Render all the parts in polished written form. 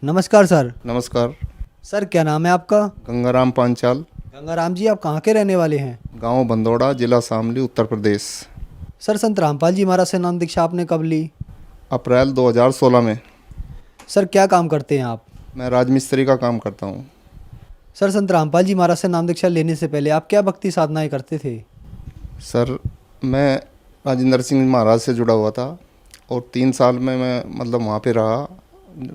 नमस्कार सर। नमस्कार। सर क्या नाम है आपका? गंगाराम पांचाल। गंगाराम जी, आप कहाँ के रहने वाले हैं? गांव बंदौड़ा, जिला शामली, उत्तर प्रदेश। सर संत रामपाल जी महाराज से नाम दीक्षा आपने कब ली? अप्रैल 2016 में। सर क्या काम करते हैं आप? मैं राजमिस्त्री का काम करता हूँ। सर संत रामपाल जी महाराज से नाम दीक्षा लेने से पहले आप क्या भक्ति साधनाएं करते थे? सर मैं राजेंद्र सिंह महाराज से जुड़ा हुआ था और 3 साल में मैं वहाँ पे रहा।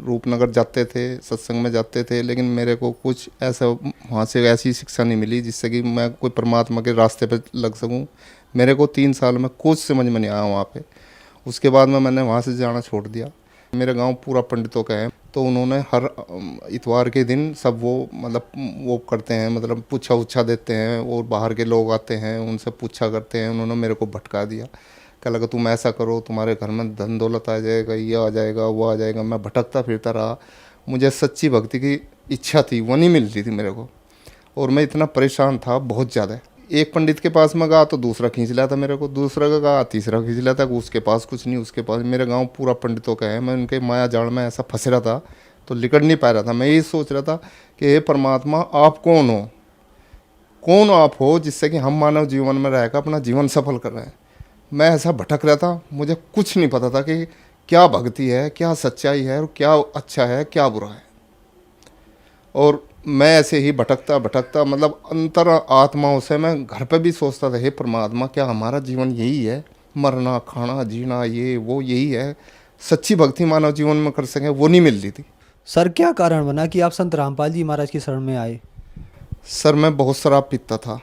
रूपनगर जाते थे, सत्संग में जाते थे, लेकिन मेरे को कुछ ऐसा वहाँ से ऐसी शिक्षा नहीं मिली जिससे कि मैं कोई परमात्मा के रास्ते पे लग सकूँ। मेरे को 3 साल में कुछ समझ में नहीं आया वहाँ पे। उसके बाद में मैंने वहाँ से जाना छोड़ दिया। मेरा गांव पूरा पंडितों का है, तो उन्होंने हर इतवार के दिन सब वो करते हैं, पूछा उछा देते हैं और बाहर के लोग आते हैं उनसे पूछा करते हैं। उन्होंने मेरे को भटका दिया, कहा लगा तुम ऐसा करो, तुम्हारे घर में धन दौलत आ जाएगा, ये आ जाएगा, वो आ जाएगा। मैं भटकता फिरता रहा। मुझे सच्ची भक्ति की इच्छा थी, वो नहीं मिल रही थी मेरे को, और मैं इतना परेशान था बहुत ज़्यादा। एक पंडित के पास में गया तो दूसरा खींच लाया था मेरे को, दूसरा का गया तीसरा खींच लाया था, उसके पास कुछ नहीं, उसके पास। मेरे गांव पूरा पंडितों का है। मैं उनके माया जाल में ऐसा फंस रहा था तो लिकड़ नहीं पा रहा था। मैं यही सोच रहा था कि हे परमात्मा, आप कौन हो, कौन आप हो जिससे कि हम मानव जीवन में रहकर अपना जीवन सफल कर रहे हैं। मैं ऐसा भटक रहा था, मुझे कुछ नहीं पता था कि क्या भक्ति है, क्या सच्चाई है, और क्या अच्छा है, क्या बुरा है। और मैं ऐसे ही भटकता भटकता अंतर आत्माओं से मैं घर पे भी सोचता था, हे परमात्मा, क्या हमारा जीवन यही है, मरना खाना जीना ये वो यही है? सच्ची भक्ति मानव जीवन में कर सकें, वो नहीं मिल रही थी। सर क्या कारण बना कि आप संत रामपाल जी महाराज की शरण में आए? सर मैं बहुत शराब पीता था,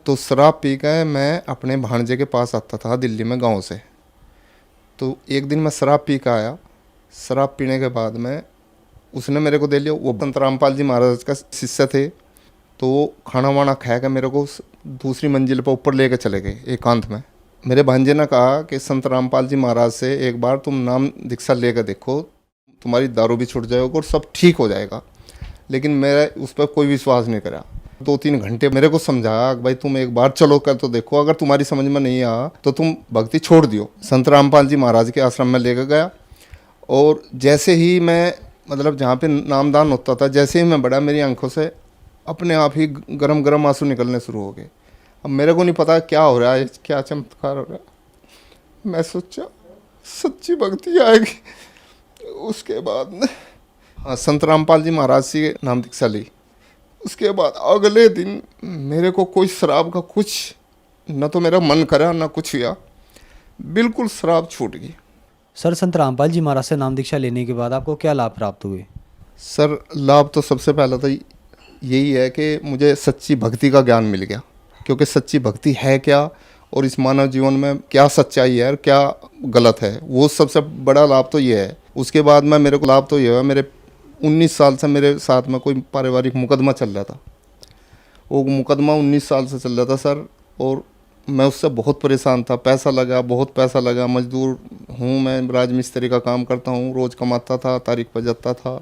तो शराब पी के मैं अपने भांजे के पास आता था दिल्ली में गाँव से। तो एक दिन मैं शराब पी के आया। शराब पीने के बाद में उसने मेरे को दे लिया। वो संत रामपाल जी महाराज का शिष्य थे, तो वो खाना वाना खा के मेरे को दूसरी मंजिल पर ऊपर लेके चले गए एकांत में। मेरे भांजे ने कहा कि संत रामपाल जी महाराज से एक बार तुम नाम दीक्षा लेकर देखो, तुम्हारी दारू भी छूट जाएगी और सब ठीक हो जाएगा। लेकिन मेरा उस पर कोई विश्वास नहीं करा। 2-3 घंटे मेरे को समझाया, भाई तुम एक बार चलो कर तो देखो, अगर तुम्हारी समझ में नहीं आया तो तुम भक्ति छोड़ दियो। संत रामपाल जी महाराज के आश्रम में लेकर गया, और जैसे ही मैं जहाँ पे नामदान होता था, जैसे ही मैं बढ़ा, मेरी आंखों से अपने आप ही गरम गरम आंसू निकलने शुरू हो गए। अब मेरे को नहीं पता क्या हो रहा है, क्या चमत्कार हो रहा है। मैं सोचा सच्ची भक्ति आएगी। उसके बाद में हाँ, संत रामपाल जी महाराज से नाम दीक्षा ली। उसके बाद अगले दिन मेरे को कोई शराब का कुछ, न तो मेरा मन करा न कुछ हुआ, बिल्कुल शराब छूट गई। सर संत रामपाल जी महाराज से नाम दीक्षा लेने के बाद आपको क्या लाभ प्राप्त हुए? सर लाभ तो सबसे पहला तो यही है कि मुझे सच्ची भक्ति का ज्ञान मिल गया, क्योंकि सच्ची भक्ति है क्या और इस मानव जीवन में क्या सच्चाई है और क्या गलत है, वो सबसे बड़ा लाभ तो ये है। उसके बाद में मेरे को लाभ तो ये है, मेरे 19 साल से मेरे साथ में कोई पारिवारिक मुकदमा चल रहा था। वो मुकदमा 19 साल से चल रहा था सर, और मैं उससे बहुत परेशान था। पैसा लगा, बहुत पैसा लगा। मजदूर हूँ मैं, राजमिस्त्री का काम करता हूँ, रोज़ कमाता था, तारीख पर जाता था,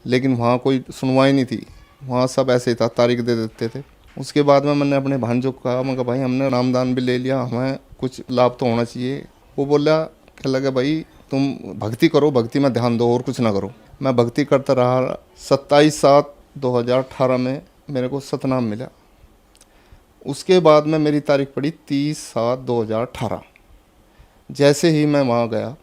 लेकिन वहाँ कोई सुनवाई नहीं थी। वहाँ सब ऐसे ही था, तारीख दे देते थे। उसके बाद में मैंने अपने भांजों को कहा, मैं कहा भाई हमने नामदान भी ले लिया, हमें कुछ लाभ तो होना चाहिए। वो बोला, क्या लगा भाई तुम भक्ति करो, भक्ति में ध्यान दो और कुछ ना करो। मैं भक्ति करता रहा। 27/7/2018 में मेरे को सतनाम मिला। उसके बाद में मेरी तारीख पड़ी 30/7/2018। जैसे ही मैं वहाँ गया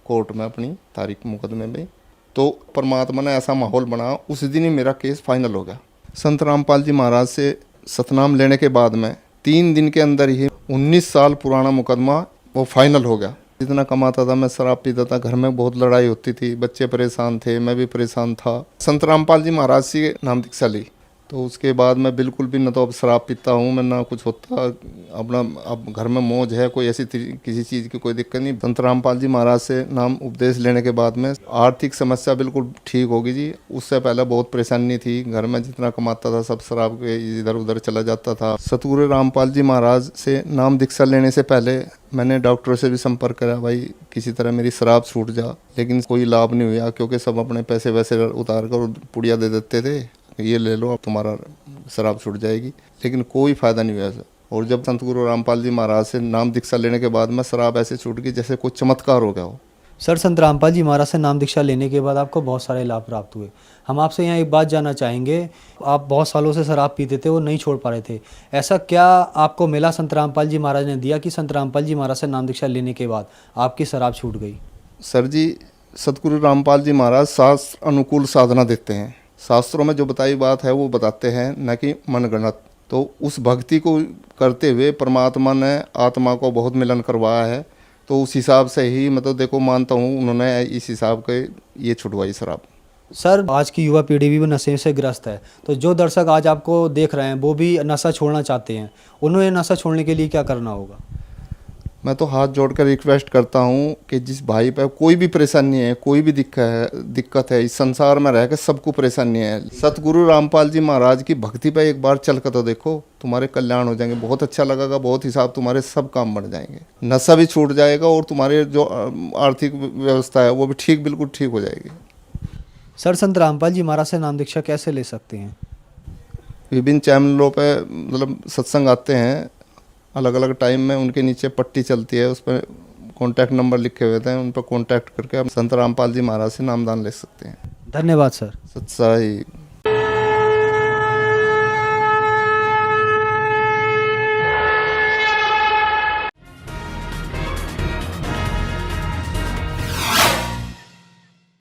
कोर्ट में अपनी तारीख मुकदमे में, तो परमात्मा ने ऐसा माहौल बना, उस दिन ही मेरा केस फाइनल हो गया। संत रामपाल जी महाराज से सतनाम लेने के बाद में 3 दिन के अंदर ही 19 साल पुराना मुकदमा वो फाइनल हो गया। जितना कमाता था मैं शराब पीता था, घर में बहुत लड़ाई होती थी, बच्चे परेशान थे, मैं भी परेशान था। संत रामपाल जी महाराज से नाम दीक्षा ली, तो उसके बाद मैं बिल्कुल भी न तो अब शराब पीता हूँ मैं, ना कुछ होता अपना। अब घर में मौज है, कोई ऐसी किसी चीज़ की कोई दिक्कत नहीं। संत रामपाल जी महाराज से नाम उपदेश लेने के बाद में आर्थिक समस्या बिल्कुल ठीक होगी जी। उससे पहले बहुत परेशानी थी, घर में जितना कमाता था सब शराब के इधर उधर चला जाता था। सतगुरु रामपाल जी महाराज से नाम दीक्षा लेने से पहले मैंने डॉक्टरों से भी संपर्क करा, भाई किसी तरह मेरी शराब छूट जा, लेकिन कोई लाभ नहीं हुआ, क्योंकि सब अपने पैसे वैसे उतार कर पुड़िया दे देते थे, ये ले लो अब तुम्हारा शराब छूट जाएगी, लेकिन कोई फ़ायदा नहीं हुआ। और जब संत गुरु रामपाल जी महाराज से नाम दीक्षा लेने के बाद में शराब ऐसे छूट गई जैसे कोई चमत्कार हो गया हो। सर, संत रामपाल जी महाराज से नाम दीक्षा लेने के बाद आपको बहुत सारे लाभ प्राप्त हुए। हम आपसे यहाँ एक बात जानना चाहेंगे, आप बहुत सालों से शराब पीते थे और नहीं छोड़ पा रहे थे। ऐसा क्या आपको मिला संत रामपाल जी महाराज ने दिया कि संत रामपाल जी महाराज से नाम दीक्षा लेने के बाद आपकी शराब छूट गई? सर जी, सतगुरु रामपाल जी महाराज शास्त्र अनुकूल साधना देते हैं। शास्त्रों में जो बताई बात है वो बताते हैं, न कि मनगढ़ंत। तो उस भक्ति को करते हुए परमात्मा ने आत्मा को बहुत मिलन करवाया है। तो उस हिसाब से ही मतलब देखो, मानता हूँ उन्होंने इस हिसाब के ये छुड़वाई शराब। सर, आज की युवा पीढ़ी भी नशे से ग्रस्त है, तो जो दर्शक आज आपको देख रहे हैं वो भी नशा छोड़ना चाहते हैं, उन्हें नशा छोड़ने के लिए क्या करना होगा? मैं तो हाथ जोड़कर रिक्वेस्ट करता हूँ कि जिस भाई पे कोई भी परेशानी है, कोई भी दिक्कत है, इस संसार में रह के सबको परेशानी है, सतगुरु रामपाल जी महाराज की भक्ति पे एक बार चल कर तो देखो, तुम्हारे कल्याण हो जाएंगे। बहुत अच्छा लगेगा, बहुत हिसाब तुम्हारे सब काम बढ़ जाएंगे, नशा भी छूट जाएगा और तुम्हारे जो आर्थिक व्यवस्था है वो भी ठीक, बिल्कुल ठीक हो जाएगी। सर, संत रामपाल जी महाराज से नाम दीक्षा कैसे ले सकते हैं? विभिन्न चैनलों पे मतलब सत्संग आते हैं, अलग अलग टाइम में उनके नीचे पट्टी चलती है, उस पर कॉन्टैक्ट नंबर लिखे हुए हैं, उन पर कॉन्टैक्ट करके आप संत रामपाल जी महाराज से नामदान ले सकते हैं। धन्यवाद सर। सत्साई।